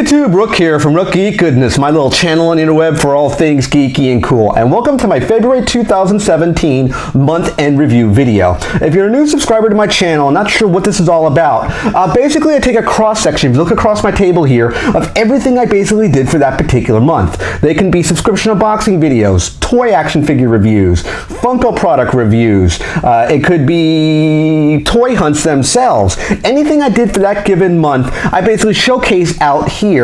YouTube, Rook here from Rook Geek Goodness, my little channel on the interweb for all things geeky and cool. And welcome to my February 2017 month-end review video. If you're a new subscriber to my channel and not sure what this is all about, basically I take a cross-section, if you look across my table here, of everything I basically did for that particular month. They can be subscription unboxing videos, toy action figure reviews, Funko product reviews, it could be toy hunts themselves. Anything I did for that given month, I basically showcase out here,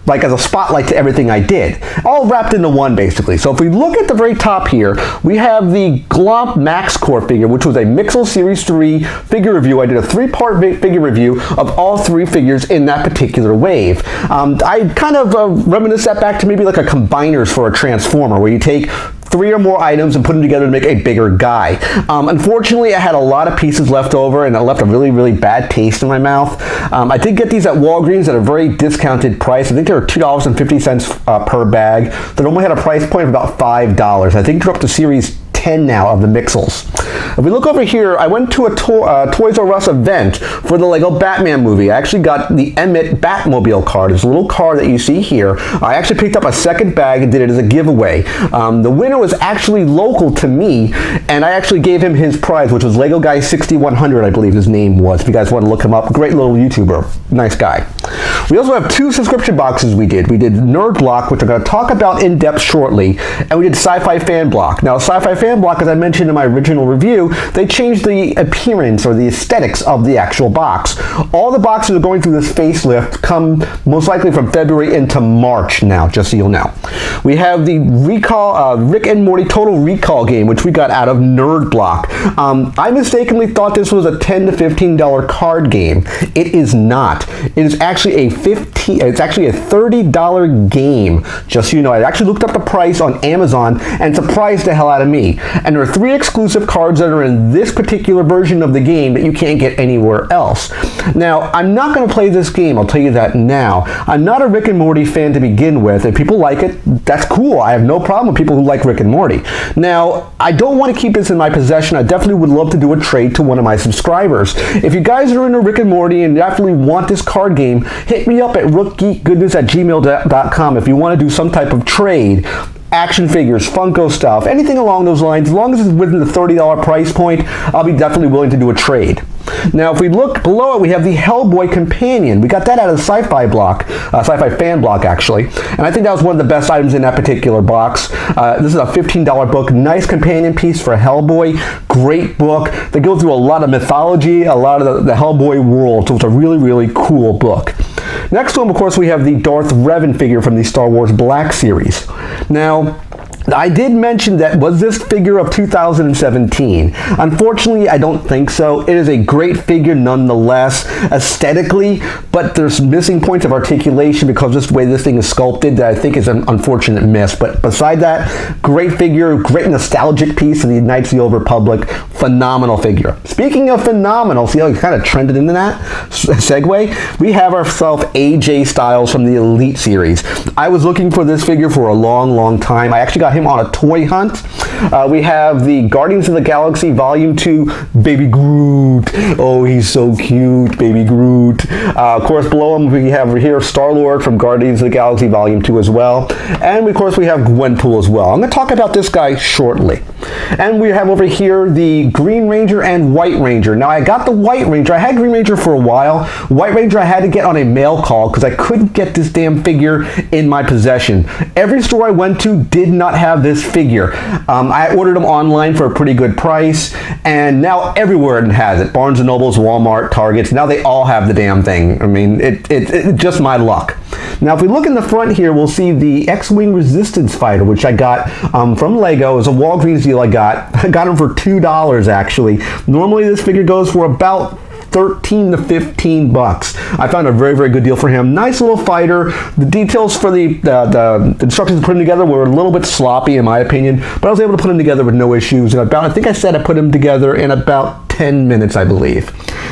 like as a spotlight to everything I did. All wrapped into one, basically. So if we look at the very top here, we have the Glomp Max Core figure, which was a Mixel Series 3 figure review. I did a three-part figure review of all three figures in that particular wave. I kind of reminisce that back to maybe like a combiners for a Transformer, where you take three or more items and put them together to make a bigger guy. Unfortunately, I had a lot of pieces left over and it left a really, really bad taste in my mouth. I did get these at Walgreens at a very discounted price. I think they were $2.50 per bag. They normally had a price point of about $5. I think they're up to Series 10 now of the Mixels. If we look over here, I went to a Toys R Us event for the Lego Batman movie. I actually got the Emmett Batmobile card. It's a little card that you see here. I actually picked up a second bag and did it as a giveaway. The winner was actually local to me, and I actually gave him his prize, which was Lego Guy 6100, I believe his name was. If you guys want to look him up, great little YouTuber, nice guy. We also have two subscription boxes we did. We did Nerd Block, which I'm going to talk about in depth shortly, and we did Sci-Fi Fan Block. Now, Sci-Fi Fan Block, as I mentioned in my original review, they changed the appearance or the aesthetics of the actual box. All the boxes are going through this facelift come most likely from February into March now, just so you'll know. We have the Rick and Morty Total Recall game, which we got out of Nerd Block. I mistakenly thought this was a $10 to $15 card game. It is not. It is actually a $30 game, just so you know. I actually looked up the price on Amazon and surprised the hell out of me. And there are three exclusive cards that are in this particular version of the game that you can't get anywhere else. Now, I'm not going to play this game, I'll tell you that now. I'm not a Rick and Morty fan to begin with. If people like it, that's cool. I have no problem with people who like Rick and Morty. Now, I don't want to keep this in my possession. I definitely would love to do a trade to one of my subscribers. If you guys are into Rick and Morty and definitely want this card game, hit me up at rookgeekgoodness@gmail.com if you want to do some type of trade. Action figures, Funko stuff, anything along those lines. As long as it's within the $30 price point, I'll be definitely willing to do a trade. Now, if we look below it, we have the Hellboy Companion. We got that out of the Sci-Fi block, Sci-Fi Fan block, actually. And I think that was one of the best items in that particular box. This is a $15 book. Nice companion piece for Hellboy. Great book. They go through a lot of mythology, a lot of the Hellboy world. So it's a really, really cool book. Next to him, of course, we have the Darth Revan figure from the Star Wars Black series. Now, I did mention that was this figure of 2017. Unfortunately, I don't think so. It is a great figure nonetheless, aesthetically, but there's missing points of articulation because of the way this thing is sculpted that I think is an unfortunate miss. But beside that, great figure, great nostalgic piece of the Knights of the Old Republic, phenomenal figure. Speaking of phenomenal, see how he kind of trended into that segue? We have ourselves AJ Styles from the Elite series. I was looking for this figure for a long, long time. I actually got him on a toy hunt. We have the Guardians of the Galaxy Volume 2 Baby Groot. Oh, he's so cute, Baby Groot. Of course, below him we have here Star-Lord from Guardians of the Galaxy Volume 2 as well. And of course we have Gwenpool as well. I'm going to talk about this guy shortly. And we have over here the Green Ranger and White Ranger. Now, I got the White Ranger. I had Green Ranger for a while. White Ranger I had to get on a mail call because I couldn't get this damn figure in my possession. Every store I went to did not have this figure. I ordered them online for a pretty good price, and now everywhere it has it. Barnes & Nobles, Walmart, Targets, now they all have the damn thing. I mean, it's just my luck. Now, if we look in the front here, we'll see the X-Wing Resistance Fighter, which I got from Lego. It was a Walgreens deal I got. I got them for $2, actually. Normally, this figure goes for about 13 to 15 bucks. I found a very, very good deal for him. Nice little fighter. The details for the instructions to put him together were a little bit sloppy in my opinion, but I was able to put him together with no issues. I think I said I put him together in about 10 minutes, I believe.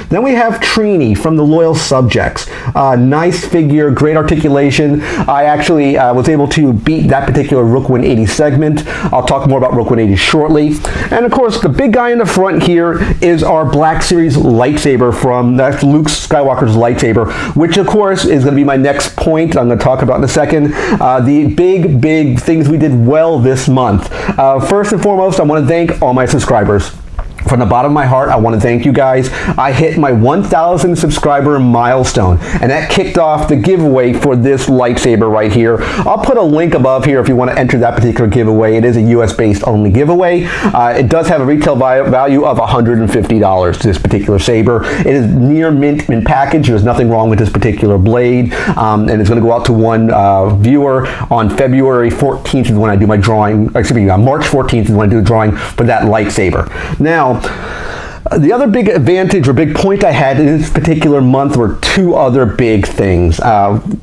Then we have Trini from the Loyal Subjects. Nice figure, great articulation. I actually was able to beat that particular Rook 180 segment. I'll talk more about Rook 180 shortly. And of course, the big guy in the front here is our Black Series lightsaber that's Luke Skywalker's lightsaber, which of course is going to be my next point I'm going to talk about in a second. The big things we did well this month. First and foremost, I want to thank all my subscribers. From the bottom of my heart, I want to thank you guys. I hit my 1,000 subscriber milestone, and that kicked off the giveaway for this lightsaber right here. I'll put a link above here if you want to enter that particular giveaway. It is a US-based only giveaway. It does have a retail value of $150, this particular saber. It is near mint in package. There's nothing wrong with this particular blade, and it's going to go out to one viewer on February 14th is when I do my drawing. Excuse me, March 14th is when I do the drawing for that lightsaber. Now, the other big advantage or big point I had in this particular month were two other big things,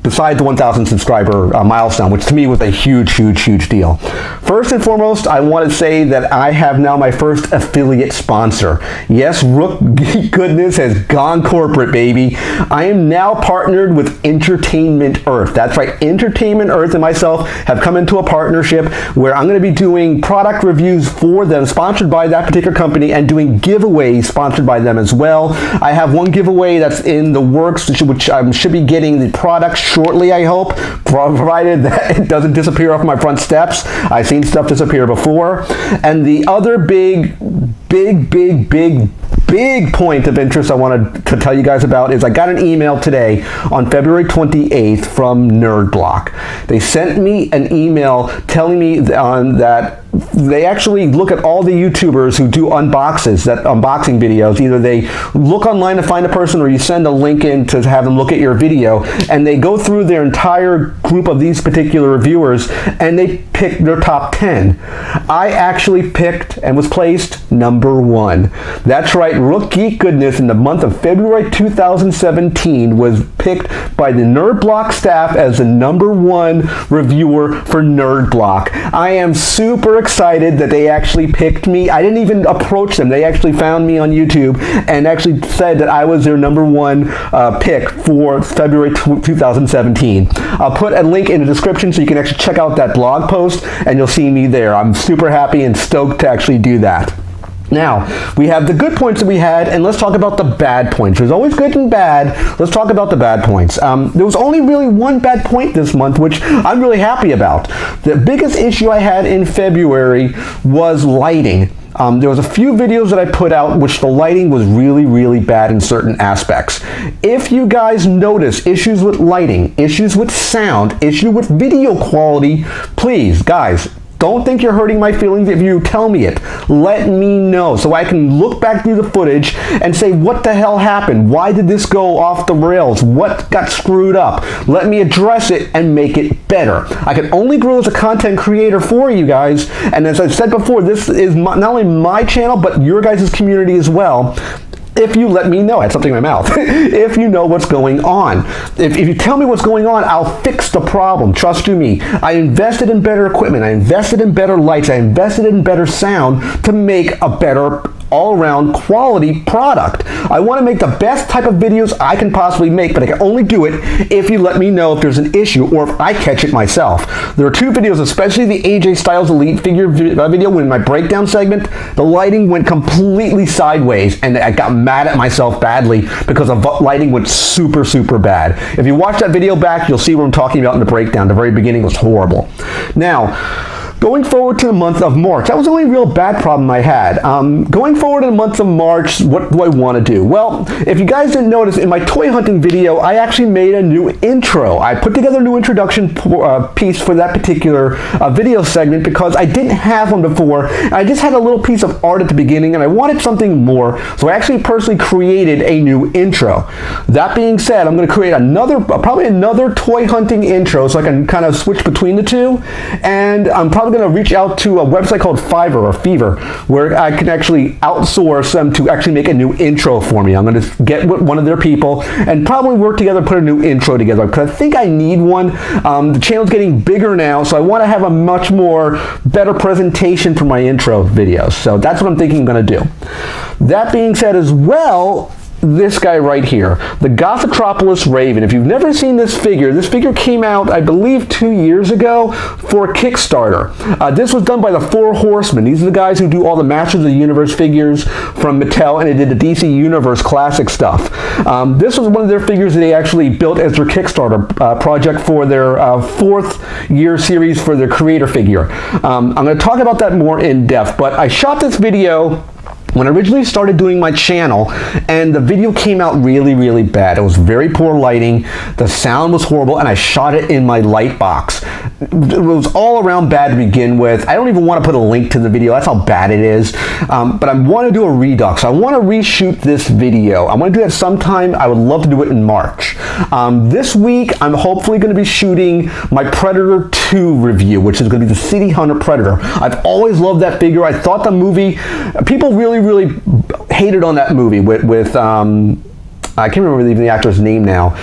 besides the 1,000 subscriber milestone, which to me was a huge deal. First and foremost, I want to say that I have now my first affiliate sponsor. Yes, Rook Geek goodness has gone corporate, baby. I am now partnered with Entertainment Earth. That's right, Entertainment Earth and myself have come into a partnership where I'm going to be doing product reviews for them, sponsored by that particular company, and doing giveaways sponsored by them as well. I have one giveaway that's in the works, which I should be getting the product shortly, I hope, provided that it doesn't disappear off my front steps. I've seen stuff disappear before. And the other big point of interest I wanted to tell you guys about is I got an email today on February 28th from NerdBlock. They sent me an email telling me that they actually look at all the YouTubers who do unboxing videos. Either they look online to find a person, or you send a link in to have them look at your video, and they go through their entire group of these particular reviewers and they pick their top 10. I actually picked and was placed number 1. That's right, Rook Geek goodness in the month of February 2017 was picked by the NerdBlock staff as the number 1 reviewer for NerdBlock. I am super excited that they actually picked me. I didn't even approach them. They actually found me on YouTube and actually said that I was their number 1 pick for February 2017. I'll put a link in the description so you can actually check out that blog post, and you'll see me there. I'm super happy and stoked to actually do that. Now, we have the good points that we had, and let's talk about the bad points. There's always good and bad. Let's talk about the bad points. There was only really one bad point this month, which I'm really happy about. The biggest issue I had in February was lighting. There was a few videos that I put out which the lighting was really bad in certain aspects. If you guys notice issues with lighting, issues with sound, issue with video quality, please, guys, don't think you're hurting my feelings if you tell me it. Let me know so I can look back through the footage and say, what the hell happened? Why did this go off the rails? What got screwed up? Let me address it and make it better. I can only grow as a content creator for you guys. And as I said before, this is not only my channel, but your guys' community as well. If you let me know, I had something in my mouth. If you know what's going on. If you tell me what's going on, I'll fix the problem. Trust you me. I invested in better equipment. I invested in better lights. I invested in better sound to make a better all-around quality product. I want to make the best type of videos I can possibly make, but I can only do it if you let me know if there's an issue or if I catch it myself. There are 2 videos, especially the AJ Styles Elite figure video, when in my breakdown segment, the lighting went completely sideways and I got mad at myself badly because the lighting went super bad. If you watch that video back, you'll see what I'm talking about in the breakdown. The very beginning was horrible. Now, going forward to the month of March, that was the only real bad problem I had. Going forward in the month of March, what do I want to do? Well, if you guys didn't notice, in my toy hunting video, I actually made a new intro. I put together a new introduction piece for that particular video segment because I didn't have one before. I just had a little piece of art at the beginning and I wanted something more, so I actually personally created a new intro. That being said, I'm going to create probably another toy hunting intro so I can kind of switch between the two, and I'm probably going to reach out to a website called Fiverr or Fever, where I can actually outsource them to actually make a new intro for me. I'm going to get one of their people and probably work together, put a new intro together, because I think I need one. The channel's getting bigger now, so I want to have a much more better presentation for my intro videos. So that's what I'm thinking I'm going to do. That being said as well, this guy right here, the Gothotropolis Raven. If you've never seen this figure came out, I believe, 2 years ago for Kickstarter. This was done by the Four Horsemen. These are the guys who do all the Masters of the Universe figures from Mattel, and they did the DC Universe Classic stuff. This was one of their figures that they actually built as their Kickstarter project for their 4th year series for their creator figure. I'm going to talk about that more in depth, but I shot this video when I originally started doing my channel, and the video came out really, really bad. It was very poor lighting, the sound was horrible, and I shot it in my light box. It was all around bad to begin with. I don't even want to put a link to the video, that's how bad it is. But I want to do a redux. I want to reshoot this video. I want to do that sometime. I would love to do it in March. This week, I'm hopefully going to be shooting my Predator 2 review, which is going to be the City Hunter Predator. I've always loved that figure. I thought the movie, people really hated on that movie with I can't remember even the actor's name now,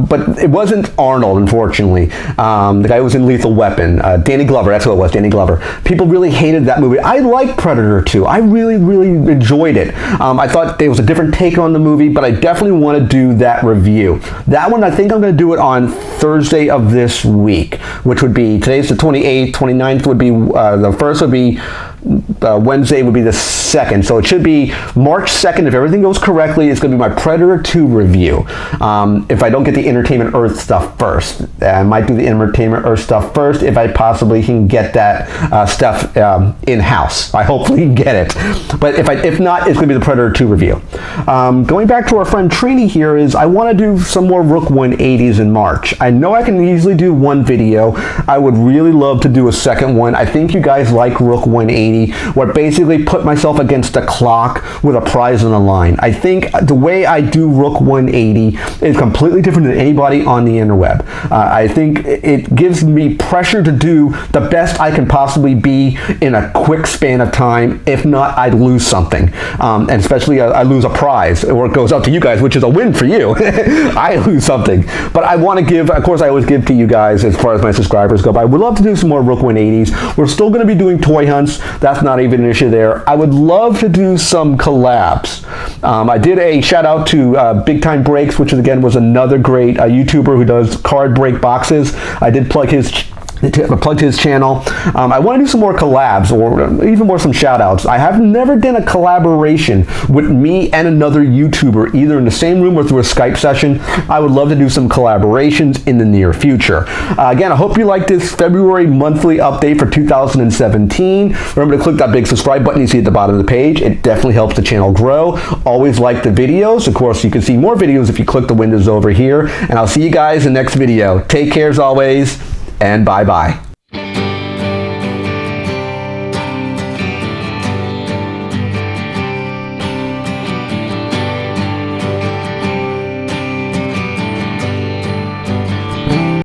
but it wasn't Arnold, unfortunately. The guy who was in Lethal Weapon, Danny Glover, that's who it was, Danny Glover. People really hated that movie. I liked Predator 2. I really enjoyed it. I thought there was a different take on the movie, but I definitely want to do that review. That one, I think I'm going to do it on Thursday of this week, which would be, today's the 28th, 29th would be, the first would be, Wednesday would be the 2nd, so it should be March 2nd. If everything goes correctly, it's going to be my Predator 2 review. If I don't get the Entertainment Earth stuff first, I might do the Entertainment Earth stuff first if I possibly can get that stuff in-house. I hopefully can get it, but if not, it's going to be the Predator 2 review. Going back to our friend Trini here, is I want to do some more Rook 180s in March. I know I can easily do one video. I would really love to do a second one. I think you guys like Rook 180, where I basically put myself against the clock with a prize on the line. I think the way I do Rook 180 is completely different than anybody on the interweb. I think it gives me pressure to do the best I can possibly be in a quick span of time. If not, I'd lose something. And especially I lose a prize, or it goes out to you guys, which is a win for you. I lose something. But I want to give, of course I always give to you guys as far as my subscribers go, but I would love to do some more Rook 180s. We're still going to be doing toy hunts. That's not even an issue there. I would love to do some collabs. I did a shout out to Big Time Breaks, which again was another great YouTuber who does card break boxes. I did plug his channel. I want to do some more collabs, or even more some shout outs. I have never done a collaboration with me and another YouTuber, either in the same room or through a Skype session. I would love to do some collaborations in the near future. Again, I hope you like this February monthly update for 2017. Remember to click that big subscribe button you see at the bottom of the page. It definitely helps the channel grow. Always like the videos. Of course, you can see more videos if you click the windows over here. And I'll see you guys in the next video. Take care as always, and bye-bye.